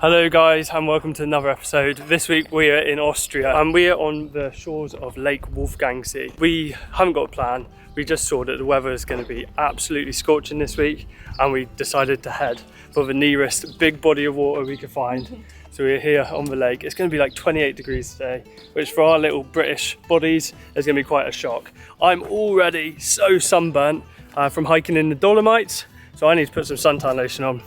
Hello guys and welcome to another episode. This week we are in Austria and we are on the shores of Lake Wolfgangsee. We haven't got a plan, we just saw that the weather is going to be absolutely scorching this week and we decided to head for the nearest big body of water we could find. So we're here on the lake. It's going to be like 28 degrees today, which for our little British bodies is going to be quite a shock. I'm already so sunburnt from hiking in the Dolomites, so I need to put some suntan lotion on.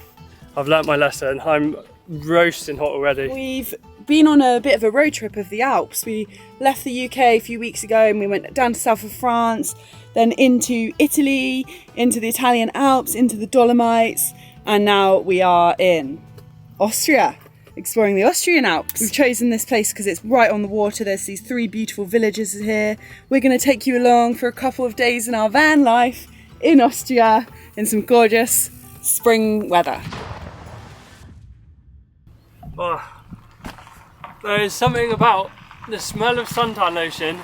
I've learnt my lesson. I'm roasting hot already. We've been on a bit of a road trip of the Alps. We left the UK a few weeks ago and we went down to south of France, then into Italy, into the Italian Alps, into the Dolomites, and now we are in Austria, exploring the Austrian Alps. We've chosen this place because it's right on the water. There's these 3 beautiful villages here. We're going to take you along for a couple of days in our van life in Austria in some gorgeous spring weather. Oh, there is something about the smell of suntan lotion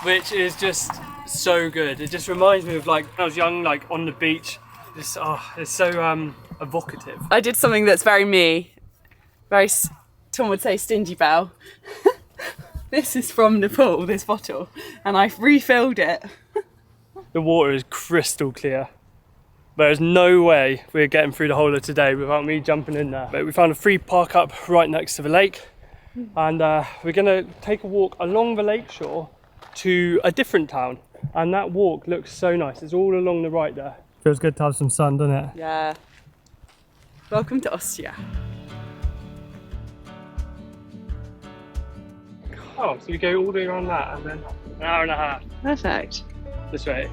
which is just so good. It just reminds me of like when I was young, like on the beach. It's so evocative. I did something that's very me, very, Tom would say, stingy belle. This is from Nepal, this bottle, and I've refilled it. The water is crystal clear. There's no way we're getting through the whole of today without me jumping in there. But we found a free park up right next to the lake and we're gonna take a walk along the lake shore to a different town. And that walk looks so nice. It's all along the right there. Feels good to have some sun, doesn't it? Yeah. Welcome to Austria. Oh, so we go all the way around that and then an hour and a half. Perfect. This way.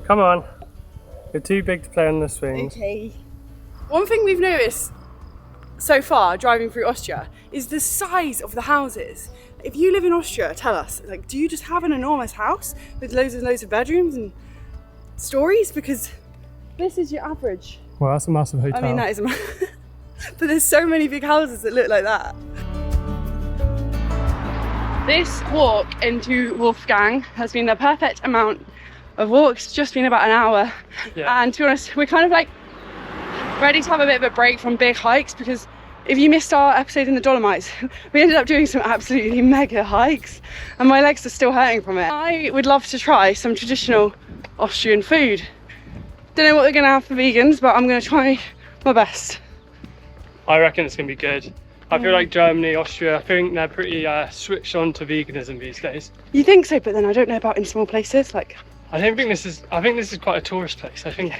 Come on, you're too big to play on the swings. Okay. One thing we've noticed so far driving through Austria is the size of the houses. If you live in Austria, tell us, like, do you just have an enormous house with loads and loads of bedrooms and stories? Because this is your average. Well, that's a massive hotel. I mean, that is a but there's so many big houses that look like that. This walk into Wolfgang has been the perfect amount of walks, just been about an hour. Yeah. And to be honest, we're kind of like ready to have a bit of a break from big hikes, because if you missed our episode in the Dolomites, we ended up doing some absolutely mega hikes and my legs are still hurting from it. I would love to try some traditional Austrian food. Don't know what they're gonna have for vegans, but I'm gonna try my best. I reckon it's gonna be good. I feel like Germany, Austria, I think they're pretty switched on to veganism these days. You think so, but then I don't know about in small places, like. I think this is quite a tourist place. I think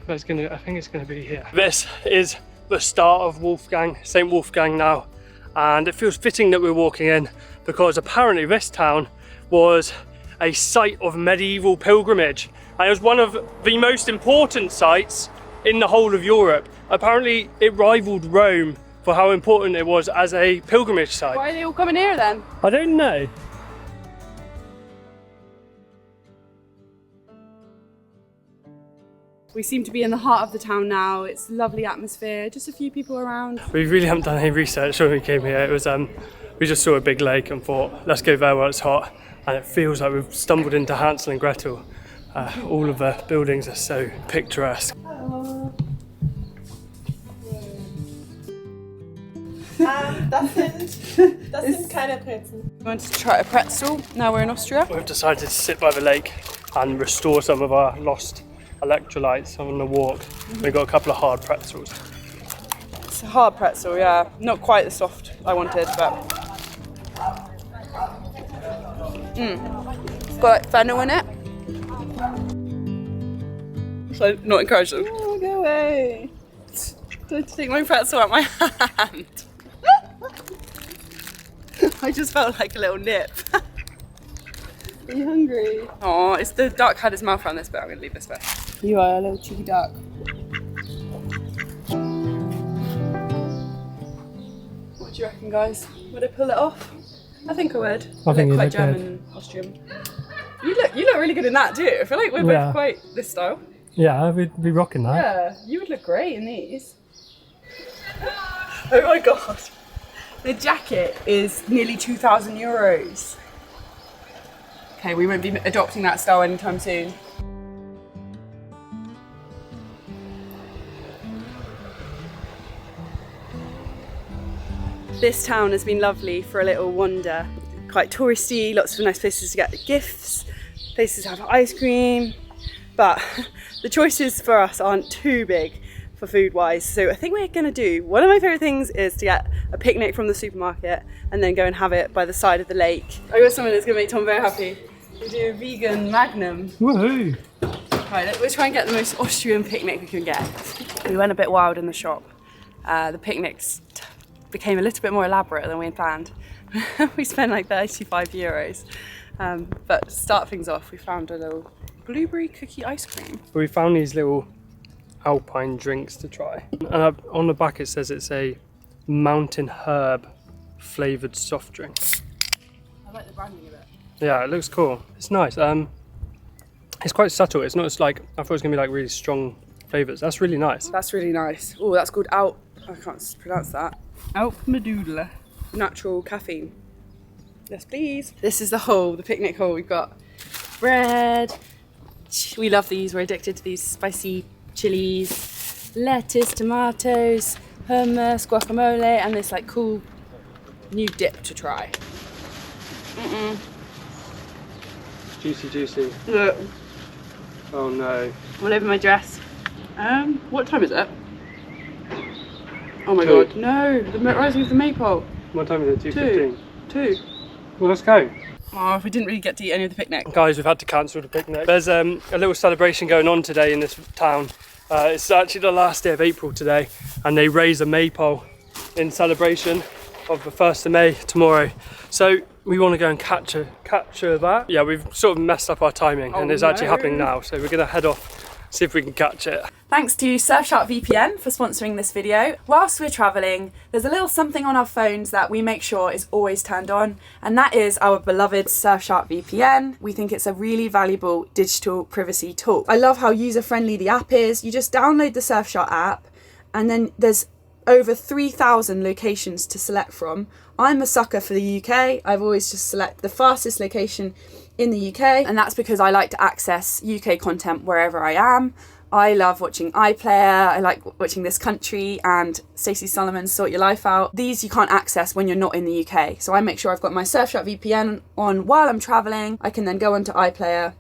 it's gonna be here. This is the start of Wolfgang, St. Wolfgang now, and it feels fitting that we're walking in because apparently this town was a site of medieval pilgrimage, and it was one of the most important sites in the whole of Europe. Apparently it rivaled Rome for how important it was as a pilgrimage site. Why are they all coming here then? I don't know. We seem to be in the heart of the town now. It's a lovely atmosphere, just a few people around. We really haven't done any research when we came here. It was we just saw a big lake and thought, let's go there where it's hot. And it feels like we've stumbled into Hansel and Gretel. All of the buildings are so picturesque. Das sind keine Brezen. We wanted to try a pretzel. Now we're in Austria. We've decided to sit by the lake and restore some of our lost electrolytes on the walk. We've got a couple of hard pretzels. It's a hard pretzel, yeah. Not quite the soft I wanted, but... It's got like fennel in it. So, not encouraging. Oh, go away. Don't take my pretzel out my hand. I just felt like a little nip. Are you hungry? Oh, it's the duck had his mouth around this bit. I'm going to leave this bit. You are a little cheeky duck. What do you reckon, guys? Would I pull it off? I think I would. I think you quite look German good. and Austrian. You look really good in that too. I feel like we're both quite this style. Yeah, we'd be rocking that. Yeah, you would look great in these. Oh my god. The jacket is nearly 2,000 euros. Okay, we won't be adopting that style anytime soon. This town has been lovely for a little wander. Quite touristy, lots of nice places to get gifts, places to have ice cream, but the choices for us aren't too big for food wise. So I think we're gonna do, one of my favorite things is to get a picnic from the supermarket and then go and have it by the side of the lake. I got something that's gonna make Tom very happy. We do a vegan magnum. Woohoo! Right, we'll try and get the most Austrian picnic we can get. We went a bit wild in the shop. The picnics became a little bit more elaborate than we had planned. We spent like 35 euros. But to start things off, we found a little blueberry cookie ice cream. We found these little alpine drinks to try. And on the back it says it's a mountain herb flavoured soft drink. I like the branding of it. Yeah, it looks cool. It's nice. It's quite subtle. It's not as like, I thought it was going to be like really strong flavours. That's really nice. That's really nice. Oh, that's called I can't pronounce that. Alpmedulla. Natural caffeine. Yes, please. This is the picnic hall. We've got bread. We love these. We're addicted to these spicy chilies, lettuce, tomatoes, hummus, guacamole, and this like cool new dip to try. Juicy, juicy. Look, Oh no. all over my dress. What time is it? Oh my 2. god, no! The rising of the maypole. What time is it? 2:15. 2. Well, let's go. Oh, we didn't really get to eat any of the picnic. Guys, we've had to cancel the picnic. There's a little celebration going on today in this town. It's actually the last day of April today, and they raise a maypole in celebration of the 1st of May tomorrow. So we want to go and capture that. Yeah, we've sort of messed up our timing, and it's actually happening now. So we're going to head off, see if we can catch it. Thanks to Surfshark VPN for sponsoring this video. Whilst we're travelling, there's a little something on our phones that we make sure is always turned on, and that is our beloved Surfshark VPN. We think it's a really valuable digital privacy tool. I love how user-friendly the app is. You just download the Surfshark app, and then there's over 3,000 locations to select from. I'm a sucker for the UK. I've always just select the fastest location in the UK, and that's because I like to access UK content wherever I am. I love watching iPlayer, I like watching This Country and Stacey Solomon's Sort Your Life Out. These you can't access when you're not in the UK. So I make sure I've got my Surfshark VPN on while I'm travelling. I can then go onto iPlayer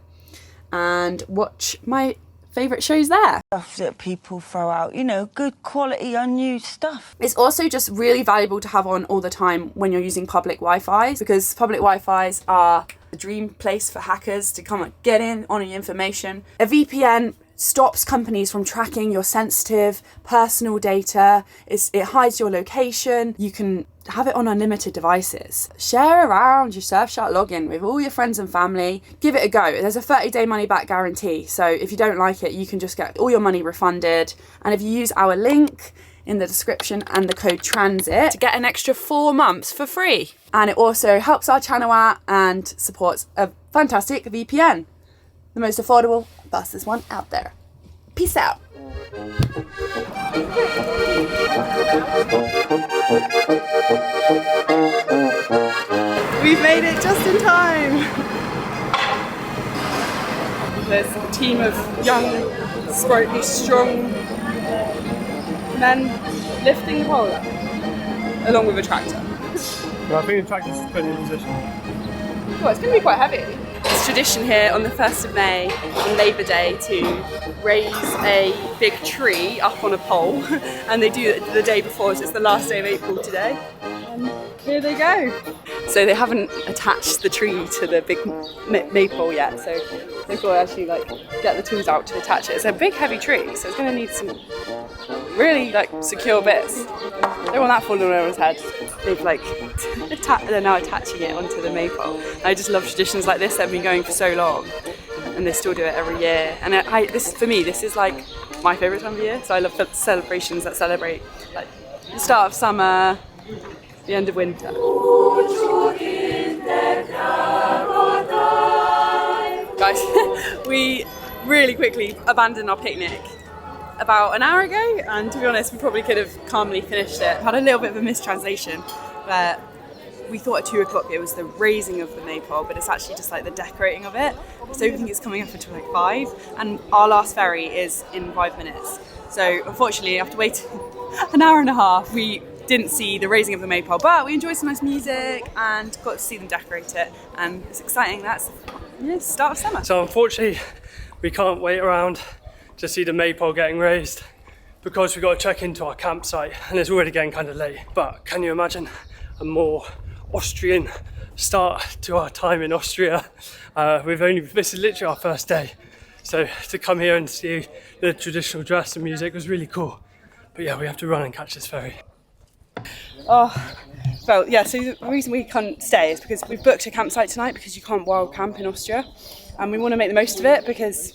and watch my favourite shows there. Stuff that people throw out, you know, good quality unused stuff. It's also just really valuable to have on all the time when you're using public Wi-Fis, because public Wi-Fis are the dream place for hackers to come and get in on your information. A VPN stops companies from tracking your sensitive personal data. It hides your location. You can have it on unlimited devices. Share around your Surfshark login with all your friends and family. Give it a go. There's a 30-day money-back guarantee, so if you don't like it, you can just get all your money refunded. And if you use our link in the description and the code TRANSIT to get an extra 4 months for free. And it also helps our channel out and supports a fantastic VPN. The most affordable, fastest one out there. Peace out. We've made it just in time. There's a team of young, sprightly, strong men lifting the pole up, along with a tractor. Well, I think the tractor's putting in position. Well, it's going to be quite heavy. It's tradition here on the 1st of May, on Labour Day, to raise a big tree up on a pole, and they do it the day before, so it's the last day of April today. And here they go. So they haven't attached the tree to the big maypole yet, so they've got to actually get the tools out to attach it. It's a big heavy tree, so it's going to need some really secure bits. Don't want that falling over his head. They've they're now attaching it onto the maypole. I just love traditions like this that have been going for so long, and they still do it every year. And for me, this is my favourite time of year. So I love celebrations that celebrate the start of summer, the end of winter. Guys, we really quickly abandoned our picnic about an hour ago, and to be honest, we probably could have calmly finished it. Had a little bit of a mistranslation where we thought at 2 o'clock it was the raising of the maypole, but it's actually just like the decorating of it. So we think it's coming up until like 5, and our last ferry is in 5 minutes. So unfortunately, after waiting an hour and a half, we didn't see the raising of the maypole, but we enjoyed some nice music and got to see them decorate it, and it's exciting. That's the start of summer. So unfortunately, we can't wait around to see the maypole getting raised because we've got to check into our campsite and it's already getting kind of late. But can you imagine a more Austrian start to our time in Austria? This is literally our first day. So to come here and see the traditional dress and music was really cool. But yeah, we have to run and catch this ferry. Oh, well, yeah, so the reason we can't stay is because we've booked a campsite tonight because you can't wild camp in Austria. And we want to make the most of it because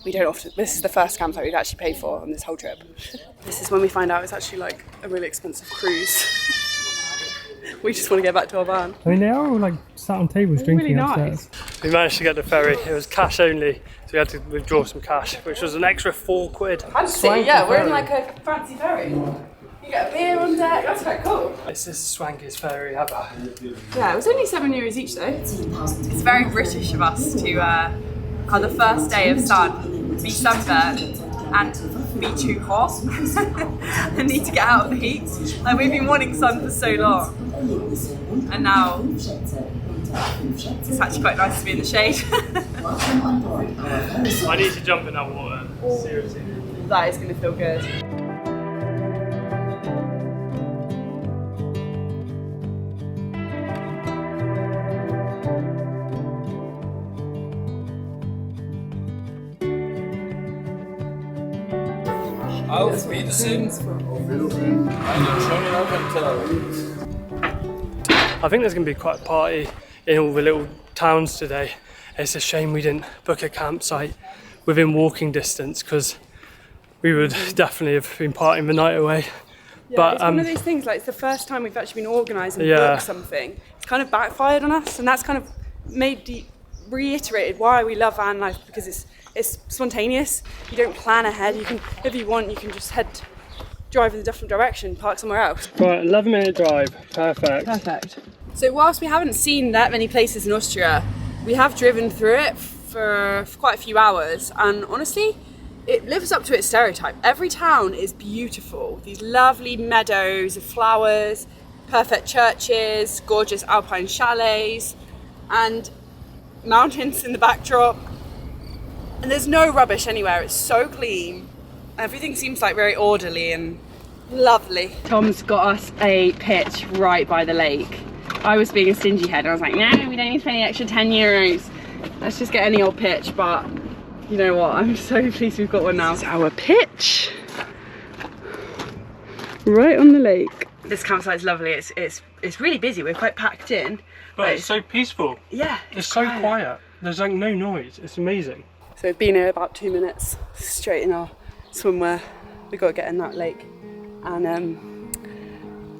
we don't often, this is the first campsite we've actually paid for on this whole trip. This is when we find out it's actually like a really expensive cruise. We just want to get back to our van. I mean, they are all like sat on tables drinking really upstairs. We managed to get the ferry. It was cash only, so we had to withdraw some cash, which was an extra £4. Fancy, yeah, we're in like a fancy ferry. You get a beer on deck, that's quite cool. This is the swankiest ferry ever. Yeah, it was only €7 each though. It's very British of us to have the first day of sun, be sunburned and be too hot and need to get out of the heat. Like, we've been wanting sun for so long, and now it's actually quite nice to be in the shade. I need to jump in that water, seriously. That is going to feel good. Auf Wiedersehen. Einen schönen Abend. I think there's going to be quite a party in all the little towns today. It's a shame we didn't book a campsite within walking distance because we would definitely have been partying the night away. Yeah, but it's one of those things, like it's the first time we've actually been organised and Yeah. booked something. It's kind of backfired on us, and that's kind of reiterated why we love van life, because it's spontaneous. You don't plan ahead. You can, if you want, you can just drive in a different direction, park somewhere else. Right, 11-minute drive, perfect. Perfect. So whilst we haven't seen that many places in Austria, we have driven through it for quite a few hours, and honestly, it lives up to its stereotype. Every town is beautiful. These lovely meadows of flowers, perfect churches, gorgeous alpine chalets, and mountains in the backdrop. And there's no rubbish anywhere. It's so clean. Everything seems like very orderly and lovely. Tom's got us a pitch right by the lake. I was being a stingy head and I was like, no, we don't need to pay the extra €10. Let's just get any old pitch. But you know what? I'm so pleased we've got one now. It's our pitch. Right on the lake. This campsite's lovely. It's really busy. We're quite packed in. But it's so peaceful. Yeah. It's so quiet. There's like no noise. It's amazing. So we've been here about 2 minutes, straight in our swimwear. We've got to get in that lake. And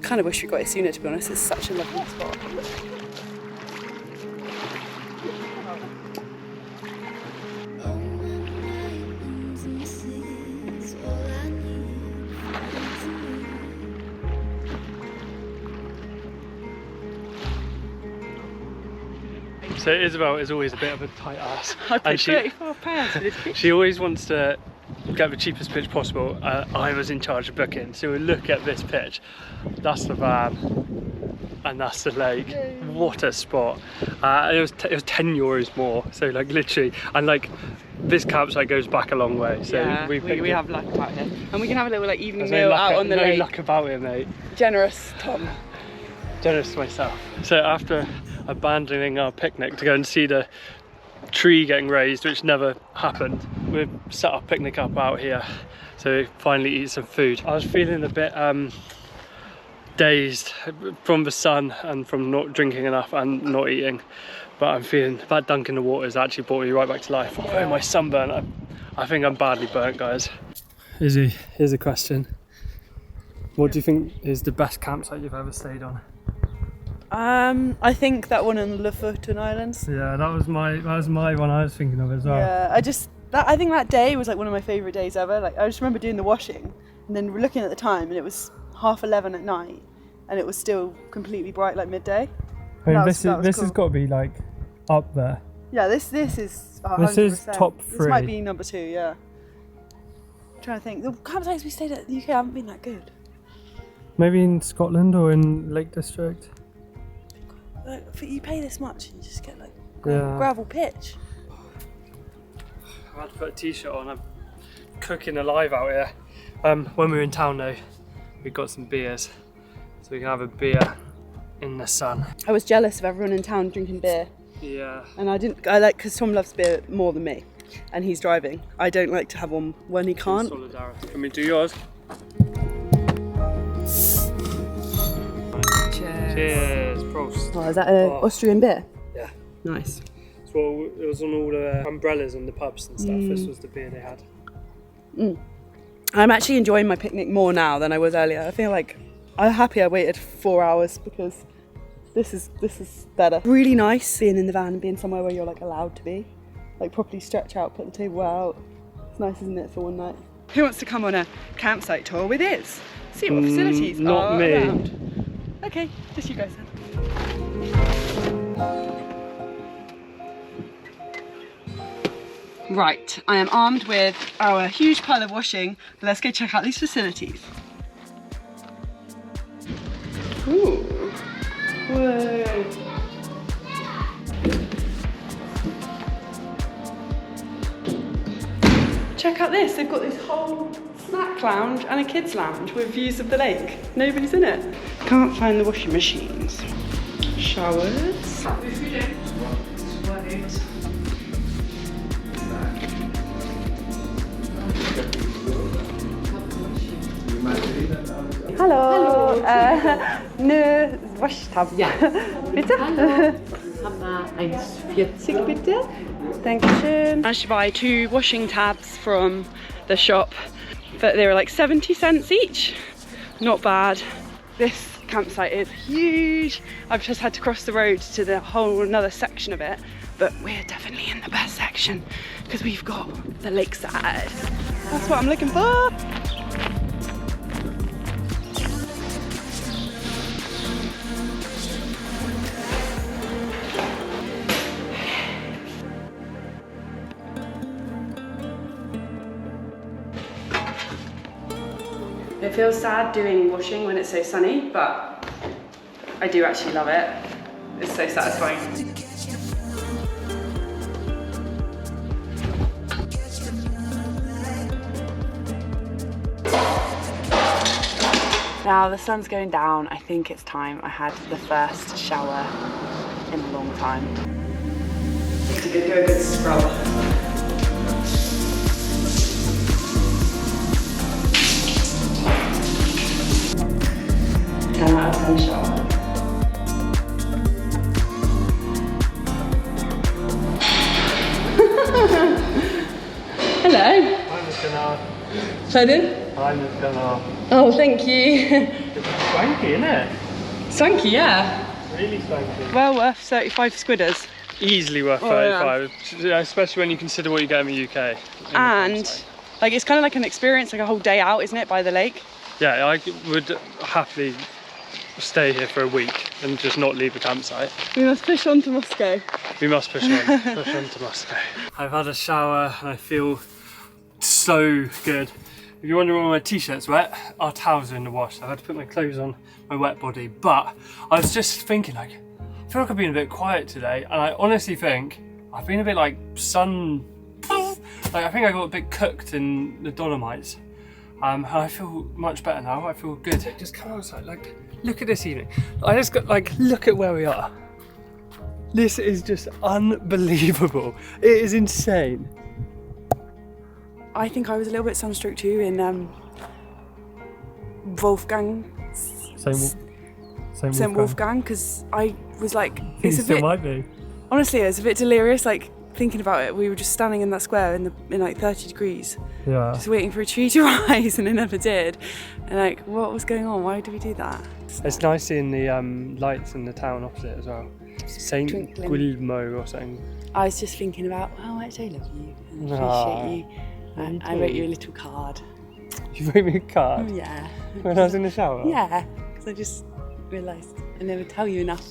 kind of wish we got it sooner, to be honest. It's such a lovely spot. So Isabel is always a bit of a tight ass. I paid and £34 for this pitch. she always wants to get the cheapest pitch possible. I was in charge of booking, so we look at this pitch. That's the van, and that's the lake. Yay. What a spot! It was €10 more. So like literally, and like this campsite goes back a long way. So yeah, we have luck about here, and we can have a little like evening There's meal out on the lake. No luck about it, mate. Generous, Tom. Generous to myself. So after abandoning our picnic to go and see the tree getting raised, which never happened, we've set our picnic up out here, so finally eat some food. I was feeling a bit dazed from the sun and from not drinking enough and not eating, but I'm feeling that dunk in the water has actually brought me right back to life. Oh, my sunburn, I think I'm badly burnt, guys. Izzy, here's a question. What do you think is the best campsite you've ever stayed on? I think that one in Lofoten Islands. Yeah, that was my one I was thinking of as well. Yeah, I think that day was like one of my favourite days ever. Like I just remember doing the washing and then looking at the time and it was 11:30 at night and it was still completely bright like midday. I mean, That was this cool. has got to be like up there. Yeah, this is 100%. This is top This 3. might be number 2, yeah. I'm trying to think. The campsites we stayed at in the UK haven't been that good. Maybe in Scotland or in Lake District. Like, you pay this much and you just get like Yeah. gravel pitch. I had to put a t-shirt on. I'm cooking alive out here. When we were in town though, we got some beers, so we can have a beer in the sun. I was jealous of everyone in town drinking beer, Yeah. and because Tom loves beer more than me, and he's driving. I don't like to have one when he can't. Solidarity. Can we do yours? Cheers. Prost. Oh, is that an Austrian beer? Yeah. Nice. So it was on all the umbrellas on the pubs and stuff. This was the beer they had. I'm actually enjoying my picnic more now than I was earlier. I feel like I'm happy I waited 4 hours because this is better. Really nice being in the van and being somewhere where you're like allowed to be. Like properly stretch out, put the table out. It's nice, isn't it, for one night? Who wants to come on a campsite tour with Iz? See what facilities not are me. around. Okay, just you guys then. Right, I am armed with our huge pile of washing. Let's go check out these facilities. Ooh. Whoa. Check out this, they've got this whole snack lounge and a kids lounge with views of the lake. Nobody's in it. Can't find the washing machines. Showers. Hallo. Ne Waschtab. Ja. Bitte? Hallo. Hammer 1,40 bitte. Dankeschön. I managed to buy 2 washing tabs from the shop, but they were like 70 cents each. Not bad. This campsite is huge. I've just had to cross the road to the whole another section of it, but we're definitely in the best section because we've got the lakeside. That's what I'm looking for. It feels sad doing washing when it's so sunny, but I do actually love it. It's so satisfying. Now the sun's going down. I think it's time I had the first shower in a long time. Need to do a good scrub. 10 out of 10 shower. Hello. I'm just gonna. Pardon? I'm just gonna. Oh, thank you. It's swanky, isn't it? Swanky, yeah. Really swanky. Well worth 35 squidders. Easily worth Oh, yeah. 35, especially when you consider what you get in the UK. And like it's kind of like an experience, like a whole day out, isn't it, by the lake? Yeah, I would happily stay here for a week and just not leave the campsite. We must push on to Moscow. We must push on, push on to Moscow. I've had a shower and I feel so good. If you're wondering why my t-shirt's wet, our towels are in the wash. I've had to put my clothes on my wet body, but I was just thinking like, I feel like I've been a bit quiet today, and I honestly think I've been a bit like like I think I got a bit cooked in the Dolomites. And I feel much better now. I feel good. Just come outside, like, look at this evening. I just got like, look at where we are. This is just unbelievable. It is insane. I think I was a little bit sunstroke too in Wolfgang. Same Wolfgang, because I was like, He it's a still bit. might be. Honestly, it's a bit delirious. Like thinking about it, we were just standing in that square in like 30 degrees, Yeah. just waiting for a tree to rise, and it never did. And like, what was going on? Why did we do that? It's nice seeing the lights in the town opposite as well. Saint Twinkling. Guillermo or something. I was just thinking about how much I love you and Aw, appreciate you. me I wrote too. you a little card. You wrote me a card Yeah. when I was in the shower? Yeah, because I just realised I never tell you enough.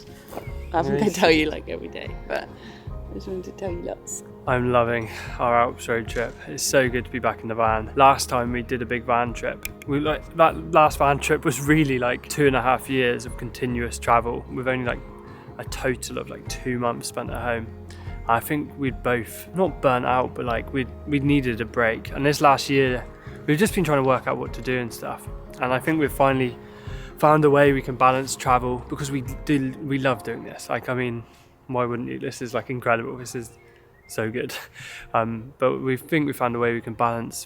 I'm Really? going to tell you like every day, but I just wanted to tell you lots. I'm loving our Alps road trip. It's so good to be back in the van. Last time we did a big van trip, that last van trip was really like 2.5 years of continuous travel with only like a total of like 2 months spent at home. I think we'd both not burnt out, but like we needed a break. And this last year, we've just been trying to work out what to do and stuff. And I think we've finally found a way we can balance travel, because we love doing this. Like, I mean, why wouldn't you? This is like incredible. This is so good. But we think we found a way we can balance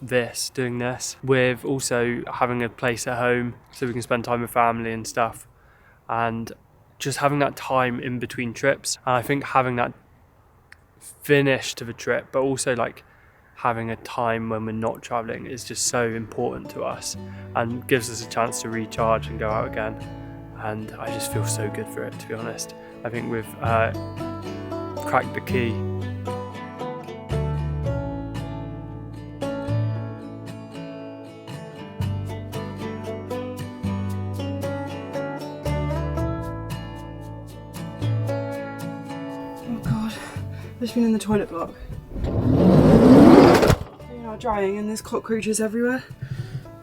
doing this with also having a place at home so we can spend time with family and stuff, and just having that time in between trips. And I think having that finish to the trip, but also like having a time when we're not traveling, is just so important to us and gives us a chance to recharge and go out again. And I just feel so good for it, to be honest. I think we've cracked the key. Oh God, I've just been in the toilet block. We're now drying and there's cockroaches everywhere.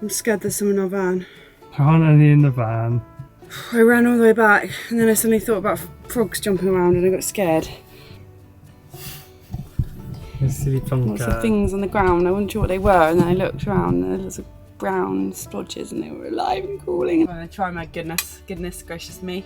I'm scared there's some in our van. There aren't any in the van. I ran all the way back and then I suddenly thought about frogs jumping around and I got scared. Silly Lots of things on the ground, I wasn't sure what they were, and then I looked around and there was lots of brown splodges and they were alive and crawling. I'm gonna try my goodness gracious me.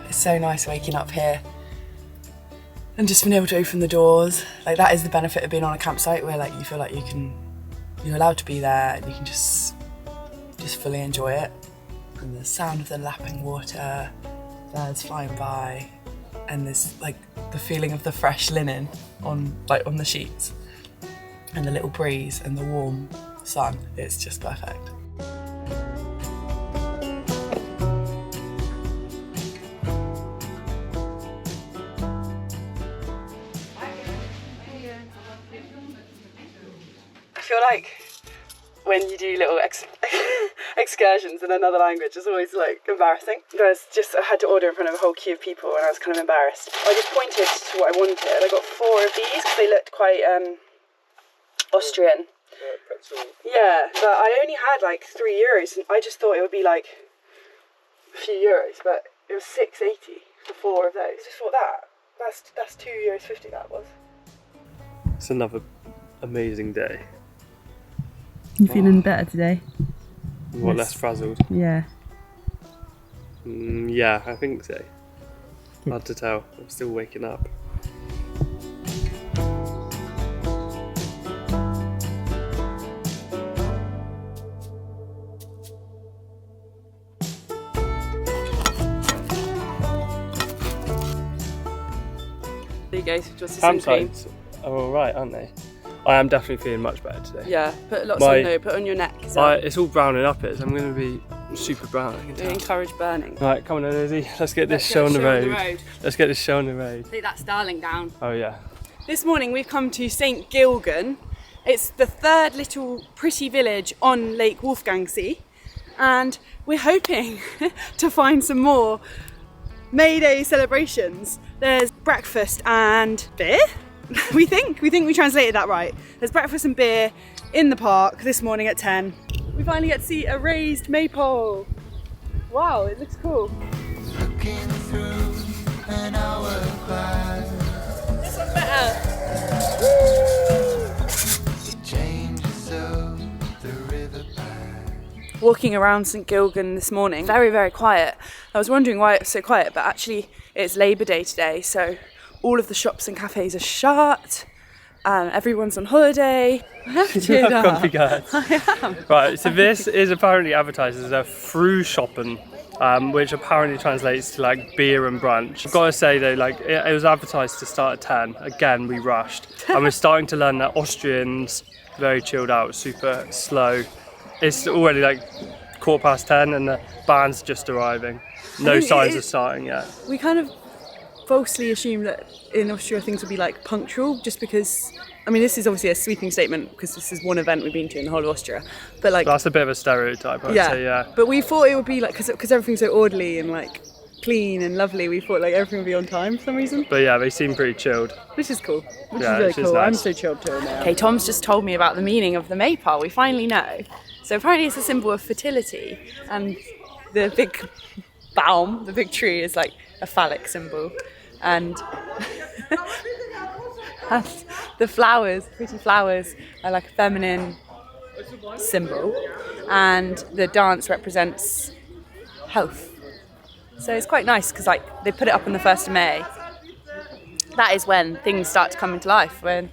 It's so nice waking up here and just being able to open the doors. Like, that is the benefit of being on a campsite, where like you feel like you're allowed to be there and you can just fully enjoy it. And the sound of the lapping water, birds flying by, and this like the feeling of the fresh linen on the sheets, and the little breeze and the warm sun. It's just perfect. I feel like when you do little excursions in another language, it's always like embarrassing. I had to order in front of a whole queue of people and I was kind of embarrassed. I just pointed to what I wanted. I got 4 of these because they looked quite Austrian. Yeah, but I only had like €3 and I just thought it would be like a few euros, but it was €6.80 for 4 of those. I just thought that's €2.50 that was. It's another amazing day. You feeling better today? More Yes. less frazzled. Yeah. Yeah, I think so. Hard to tell. I'm still waking up. There you go, just some cream. Campsites are alright, aren't they? I am definitely feeling much better today. Yeah, put lots My- on though, put on your neck. So It's all browning up, I'm going to be super brown, I can we tell. encourage burning. Right, come on then, Izzy. Let's get this Let's show get on the the show on the road. road. Let's get this show on the road. Take that starling down. Oh yeah. This morning we've come to St Gilgen. It's the 3rd little pretty village on Lake Wolfgangsee, and we're hoping to find some more May Day celebrations. There's breakfast and beer. we think we translated that right. There's breakfast and beer in the park this morning at 10. We finally get to see a raised maypole. Wow, it looks cool. Looking through an hourglass. This Walking around St Gilgan this morning, very, very quiet. I was wondering why it's so quiet, but actually it's Labour Day today, so all of the shops and cafes are shut. Everyone's on holiday. I have cheered up. I am. Right, so this is apparently advertised as a Frühschoppen, which apparently translates to like beer and brunch. I've got to say though, like it was advertised to start at 10. Again, we rushed, and we're starting to learn that Austrians very chilled out, super slow. It's already like 10:15, and the band's just arriving. No signs of starting yet. We kind of falsely assume that in Austria things will be like punctual, just because, I mean, this is obviously a sweeping statement because this is one event we've been to in the whole of Austria, but like that's a bit of a stereotype, I'd say, yeah. But we thought it would be like, because everything's so orderly and like clean and lovely, we thought like everything would be on time for some reason. But yeah, they seem pretty chilled. Which is cool. Which Yeah, is really which is cool. nice. I'm so chilled too now. Okay, Tom's just told me about the meaning of the maypole. We finally know. So apparently it's a symbol of fertility, and the big baum, the big tree, is like a phallic symbol, and the flowers, pretty flowers, are like a feminine symbol, and the dance represents health. So it's quite nice because like they put it up on the 1st of May. That is when things start to come into life, when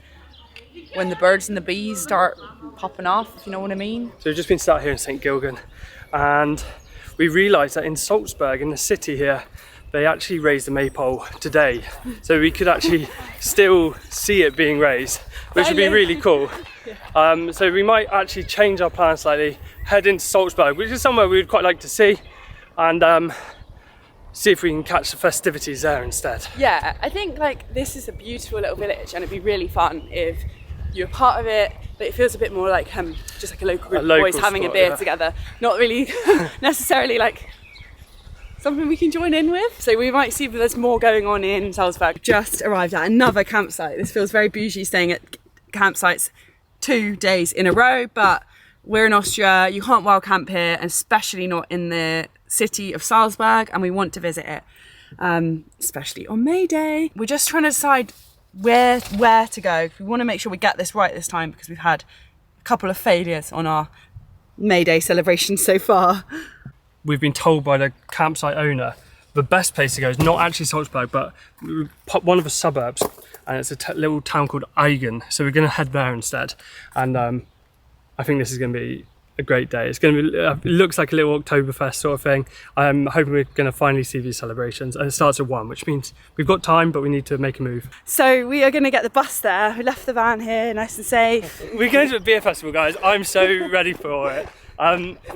the birds and the bees start popping off, if you know what I mean. So we've just been sat here in St Gilgan, and we realised that in Salzburg, in the city here, they actually raised the maypole today. So we could actually still see it being raised, which would be really cool. So we might actually change our plan slightly, head into Salzburg, which is somewhere we would quite like to see, and see if we can catch the festivities there instead. Yeah, I think like this is a beautiful little village, and it'd be really fun if you're part of it, but it feels a bit more like just like a local group of boys having a beer together, not really necessarily like something we can join in with. So we might see if there's more going on in Salzburg. Just arrived at another campsite. This feels very bougie, staying at campsites 2 days in a row, but we're in Austria, you can't wild camp here, especially not in the city of Salzburg, and we want to visit it, especially on May Day. We're just trying to decide where to go. We want to make sure we get this right this time, because we've had a couple of failures on our May Day celebrations so far. We've been told by the campsite owner the best place to go is not actually Salzburg, but one of the suburbs, and it's a little town called Aigen. So we're going to head there instead, and I think this is going to be a great day. It's going to be, it looks like a little Oktoberfest sort of thing. I'm hoping we're going to finally see these celebrations, and it starts at 1, which means we've got time, but we need to make a move. So we are going to get the bus there. We left the van here, nice and safe. We're going to a beer festival, guys. I'm so ready for it.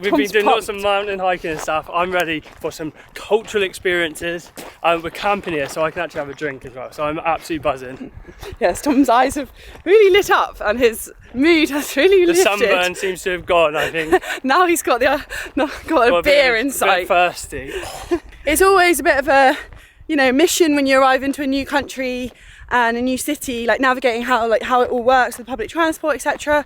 We've been doing lots of mountain hiking and stuff. I'm ready for some cultural experiences. We're camping here, so I can actually have a drink as well. So I'm absolutely buzzing. Yes, Tom's eyes have really lit up, and his mood has really lifted. The sunburn seems to have gone, I think. Now he's got a beer in sight. A bit thirsty. It's always a bit of a, mission when you arrive into a new country and a new city, like navigating how it all works with public transport, etc.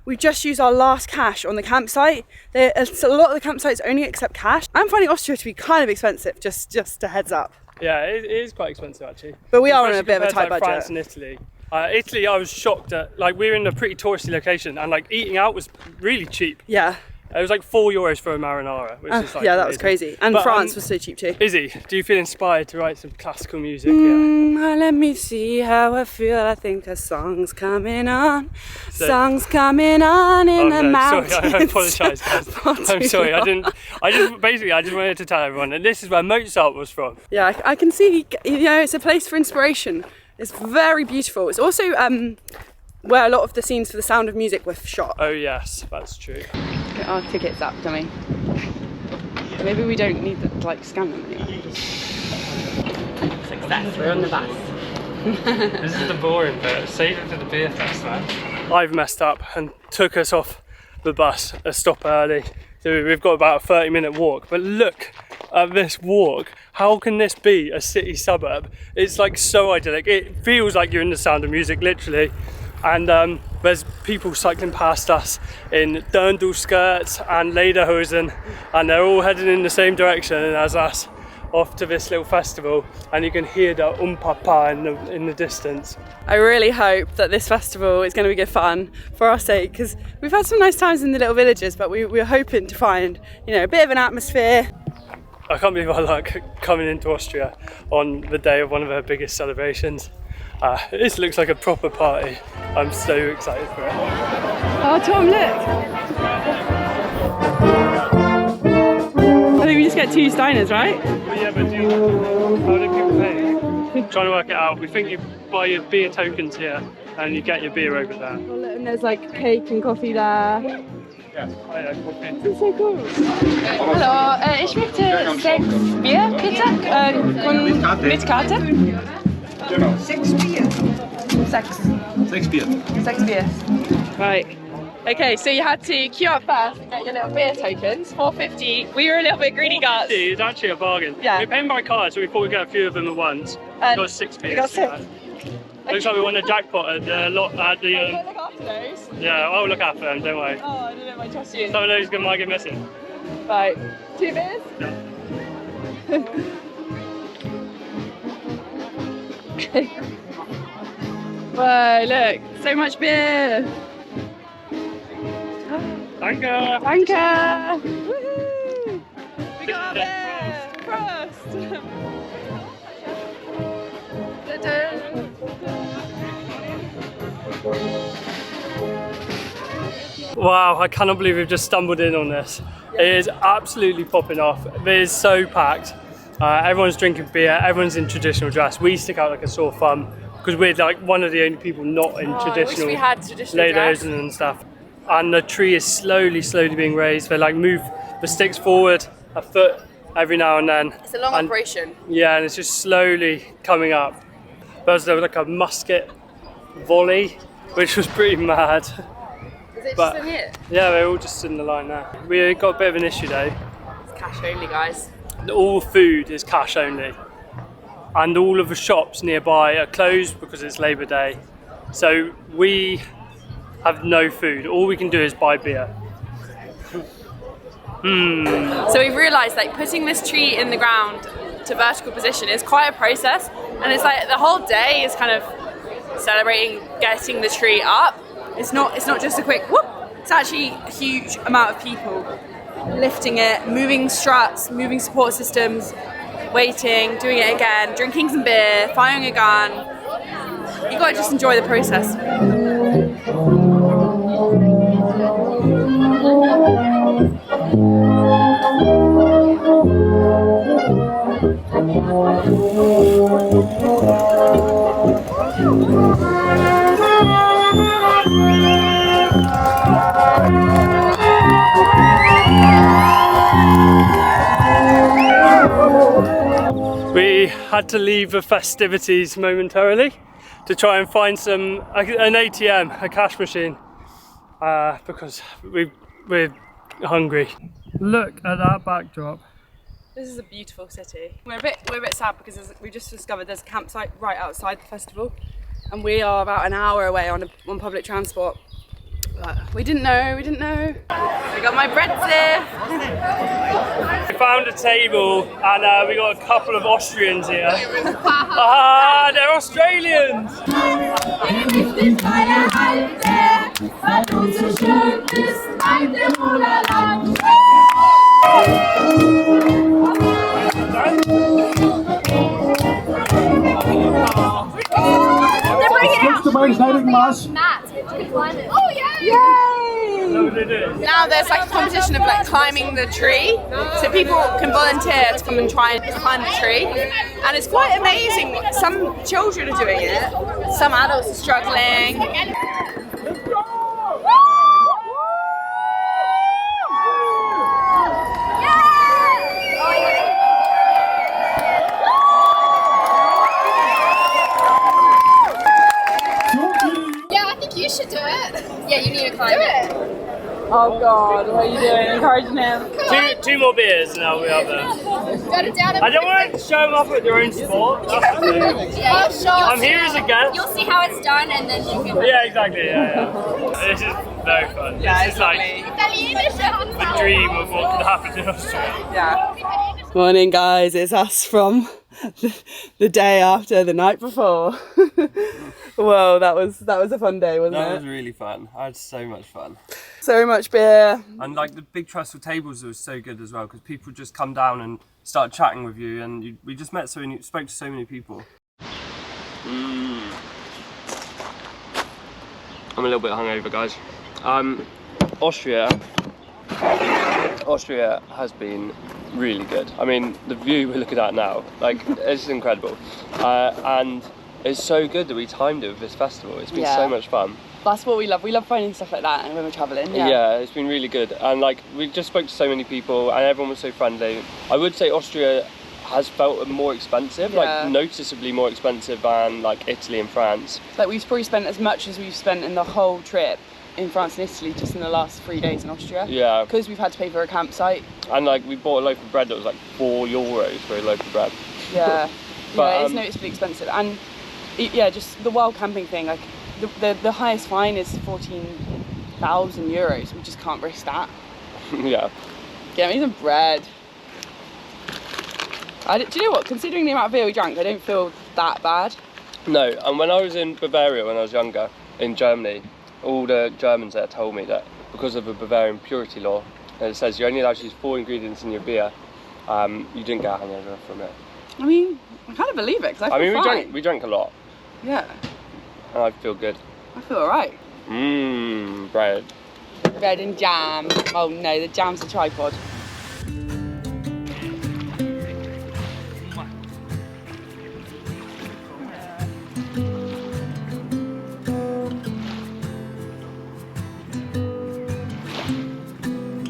We've just used our last cash on the campsite. A lot of the campsites only accept cash. I'm finding Austria to be kind of expensive, just a heads up. Yeah, it is quite expensive actually. But we are on a bit of a tight budget. France and Italy. Italy, I was shocked at, we were in a pretty touristy location, and eating out was really cheap. Yeah. It was like €4 for a marinara, which is yeah, that was crazy. And France was so cheap too. Izzy, do you feel inspired to write some classical music here? Let me see how I feel. I think a song's coming on. Song's coming on in the mountains. Sorry, I apologise, guys. I'm sorry. I just wanted to tell everyone that this is where Mozart was from. Yeah, I can see. It's a place for inspiration. It's very beautiful. It's also where a lot of the scenes for The Sound of Music were shot. Oh yes, that's true. Get our tickets up, dummy. Maybe we don't need to scan them anymore. Success, we're on the bus. This is the boring bit. Save it for the beer fest, man. I've messed up and took us off the bus a stop early. So we've got about a 30-minute walk. But look at this walk. How can this be a city suburb? It's so idyllic. It feels like you're in The Sound of Music, literally. And there's people cycling past us in dirndl skirts and lederhosen, and they're all heading in the same direction as us. off to this little festival, and you can hear the papa in the distance. I really hope that this festival is going to be good fun for our sake, because we've had some nice times in the little villages, but we're hoping to find, you know, a bit of an atmosphere. I can't believe our luck coming into Austria on the day of one of our biggest celebrations. This looks like a proper party. I'm so excited for it. Oh, Tom, look! I think we just get 2 Steiners, right? Well, yeah, but how do people pay? Trying to work it out. We think you buy your beer tokens here and you get your beer over there. Oh, look, and there's like cake and coffee there. Yes, coffee. That's so cool. Hallo, ich möchte 6 Bier, bitte, mit Karte. Genau. 6 Bier. 6 Bier. 6 Bier. Right. Okay, so you had to queue up first and get your little beer tokens, $4.50. We were a little bit greedy guys. It's actually a bargain. Yeah. We're paying by card, so we thought we'd get a few of them at once. And got 6 beers. we got 6. Looks like we won a jackpot at the Don't look after those. yeah, I'll look after them, don't worry. Oh, I don't know if I trust you. Some of those might get missing. Right. 2 beers? Whoa, look, so much beer. Danke! Danke! Woohoo! We got our beer! Prost! Wow, I cannot believe we've just stumbled in on this. It is absolutely popping off. It is so packed. Everyone's drinking beer, everyone's in traditional dress. We stick out like a sore thumb because we're like one of the only people not in traditional, we had traditional ladies dress. and stuff. And the tree is slowly being raised. They like move the sticks forward a foot every now and then. It's a long operation. Yeah, and it's just slowly coming up. There was like a musket volley, which was pretty mad. Is it But- just in here? Yeah, they're all just in the line there. We got a bit of an issue though. It's cash only, guys. All food is cash only. And all of the shops nearby are closed because it's Labour Day. So we have no food. All we can do is buy beer. So we've realised like putting this tree in the ground to vertical position is quite a process, and it's like the whole day is kind of celebrating getting the tree up. It's not just a quick whoop. It's actually a huge amount of people lifting it, moving struts, moving support systems, waiting, doing it again, drinking some beer, firing a gun. You gotta just enjoy the process. We had to leave the festivities momentarily to try and find an ATM, a cash machine, because we're hungry. Look at that backdrop. This is a beautiful city. We're a bit sad because we just discovered there's a campsite right outside the festival, and we are about an hour away on public transport. But we didn't know. We got my bretzel. We found a table and we got a couple of Austrians here. Ah, they're Australians! Oh yeah! Yay! Now there's like a competition of like climbing the tree, so people can volunteer to come and try and climb the tree, and it's quite amazing. Some children are doing it, some adults are struggling. Yeah, I think you should do it. Yeah, you need to climb it. Oh God, what are you doing? Encouraging him. Two more beers and I'll be up there. Got it down. I don't want to show them off at their own sport. That's the thing. Yeah, you'll show. I'm here as a guest. You'll see how it's done, and then you can. Yeah, exactly. Yeah. This is very fun. Yeah, This is like Italienische the dream of what could happen in Australia. Yeah. Morning guys, it's us from the day after the night before. Whoa, that was a fun day, wasn't it? That was really fun. I had so much fun. So much beer. And like the big trestle tables was so good as well because people just come down and start chatting with you, and we just spoke to so many people. I'm a little bit hungover, guys. Austria has been really good. I mean, the view we're looking at now, like, it's incredible. And it's so good that we timed it with this festival. It's been so much fun. That's what we love. We love finding stuff like that and when we're travelling. Yeah, it's been really good. And like, we just spoke to so many people and everyone was so friendly. I would say Austria has felt more expensive, like noticeably more expensive than like Italy and France. Like we've probably spent as much as we've spent in the whole trip in France and Italy just in the last 3 days in Austria. Yeah. Because we've had to pay for a campsite. And like, we bought a loaf of bread that was like €4 for a loaf of bread. Yeah. But, yeah, it's noticeably expensive. And yeah, just the wild camping thing, like the highest fine is €14,000. We just can't risk that. Yeah. Get me some bread. Do you know what? Considering the amount of beer we drank, I don't feel that bad. No, and when I was in Bavaria when I was younger, in Germany, all the Germans there told me that because of the Bavarian purity law, and it says you're only allowed to use 4 ingredients in your beer, you didn't get a hangover from it. I mean, I kind of believe it because I feel fine. we drank a lot. Yeah. And I feel good. I feel alright. Bread. Bread and jam. Oh no, the jam's a tripod.